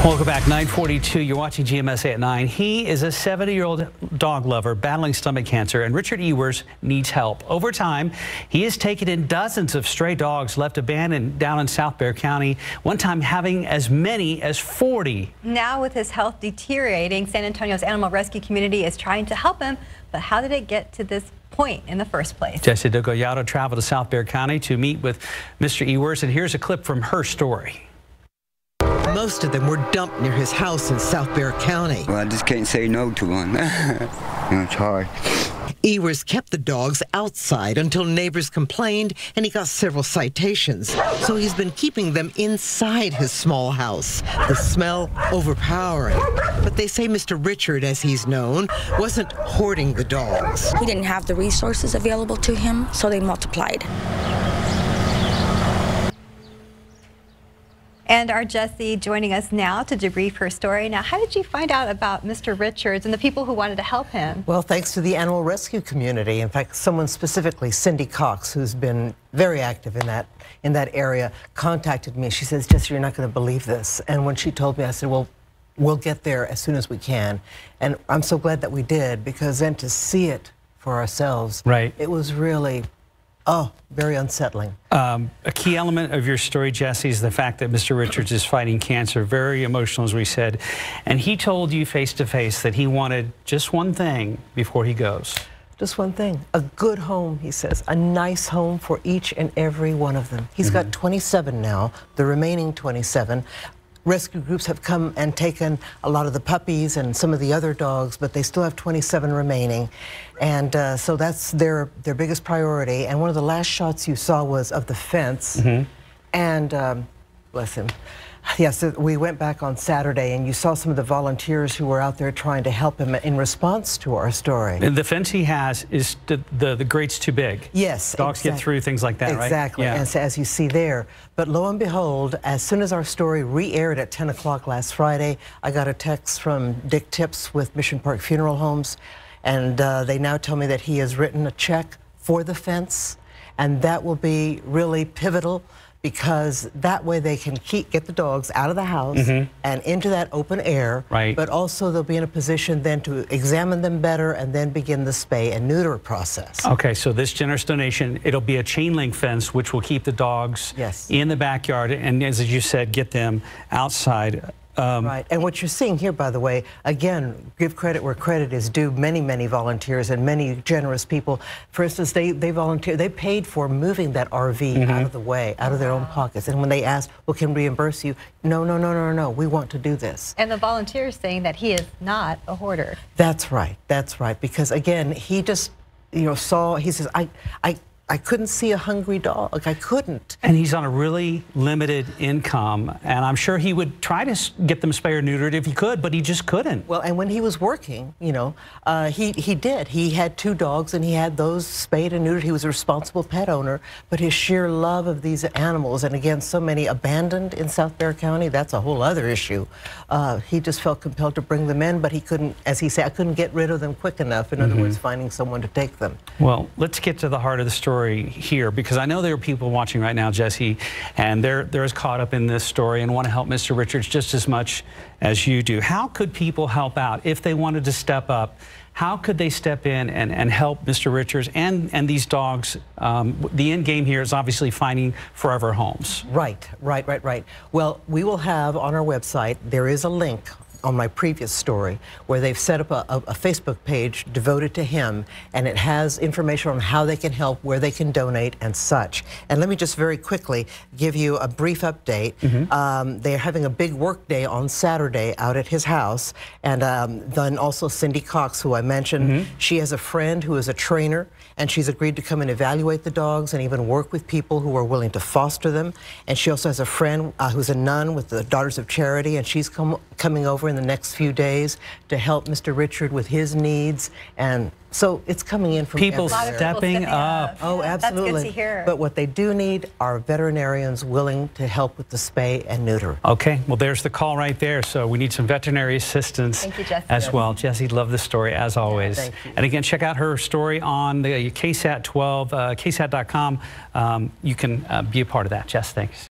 Welcome back, 9:42. You're watching GMSA at 9. He is a 70-year-old dog lover battling stomach cancer, and Richard Ewers needs help. Over time, he has taken in dozens of stray dogs left abandoned down in South Bexar County, one time having as many as 40. Now, with his health deteriorating, San Antonio's animal rescue community is trying to help him. But how did it get to this point in the first place? Jessie DeGollado traveled to South Bexar County to meet with Mr. Ewers, and here's a clip from her story. Most of them were dumped near his house in South Bexar County. Well, I just can't say no to one. It's hard. Ewers kept the dogs outside until neighbors complained, and he got several citations. So he's been keeping them inside his small house. The smell overpowering. But they say Mr. Richard, as he's known, wasn't hoarding the dogs. He didn't have the resources available to him, so they multiplied. And our Jessie joining us now to debrief her story. Now, how did you find out about Mr. Richards and the people who wanted to help him? Well, thanks to the animal rescue community. In fact, someone specifically, Cindy Cox, who's been very active in that area, contacted me. She says, Jessie, you're not going to believe this. And when she told me, I said, well, we'll get there as soon as we can. And I'm so glad that we did, because then to see it for ourselves, right, it was really, very unsettling. A key element of your story, Jessie, is the fact that Mr. Richards is fighting cancer. Very emotional, as we said. And he told you face to face that he wanted just one thing before he goes. Just one thing. A good home, he says. A nice home for each and every one of them. He's got 27 now, the remaining 27. Rescue groups have come and taken a lot of the puppies and some of the other dogs, but they still have 27 remaining. And so that's their biggest priority. And one of the last shots you saw was of the fence. And bless him. Yes, we went back on Saturday, and you saw some of the volunteers who were out there trying to help him in response to our story. And the fence he has is the grate's too big. Yes, dogs get through, things like that, right? Exactly, yeah. As you see there. But lo and behold, as soon as our story re-aired at 10 o'clock last Friday, I got a text from Dick Tips with Mission Park Funeral Homes, and they now tell me that he has written a check for the fence, and that will be really pivotal, because that way they can get the dogs out of the house and into that open air, but also they'll be in a position then to examine them better and then begin the spay and neuter process. Okay, so this generous donation, it'll be a chain link fence which will keep the dogs in the backyard, and as you said, get them outside. Right, and what you're seeing here, by the way, again, give credit where credit is due. Many volunteers and many generous people. For instance, they volunteered, they paid for moving that RV out of the way, out of their own pockets. And when they asked, well, can we reimburse you? No, we want to do this. And the volunteers saying that he is not a hoarder. That's right, because again, he just, saw, he says, I couldn't see a hungry dog. I couldn't. And he's on a really limited income, and I'm sure he would try to get them spayed or neutered if he could, but he just couldn't. Well, and when he was working, he did. He had 2 dogs, and he had those spayed and neutered. He was a responsible pet owner, but his sheer love of these animals, and again, so many abandoned in South Bexar County, that's a whole other issue. He just felt compelled to bring them in, but he couldn't, as he said, I couldn't get rid of them quick enough. In other words, finding someone to take them. Well, let's get to the heart of the story here, because I know there are people watching right now, Jessie, and they're as caught up in this story and want to help Mr. Richards just as much as you do. How could people help out if they wanted to step up? How could they step in and help Mr. Richards and these dogs? The end game here is obviously finding forever homes. Right. Well, we will have on our website, there is a link on my previous story where they've set up a Facebook page devoted to him, and it has information on how they can help, where they can donate, and such. And let me just very quickly give you a brief update. They're having a big work day on Saturday out at his house, and then also Cindy Cox, who I mentioned, she has a friend who is a trainer, and she's agreed to come and evaluate the dogs and even work with people who are willing to foster them. And she also has a friend who's a nun with the Daughters of Charity, and she's coming over in the next few days to help Mr. Richard with his needs. And so it's coming in from people everywhere. stepping up. Oh, absolutely. That's good to hear. But what they do need are veterinarians willing to help with the spay and neuter. Okay, well, there's the call right there. So we need some veterinary assistance as well. Jessie, love this story as always. Thank you. And again, check out her story on the KSAT 12, ksat.com. You can be a part of that. Jess, thanks.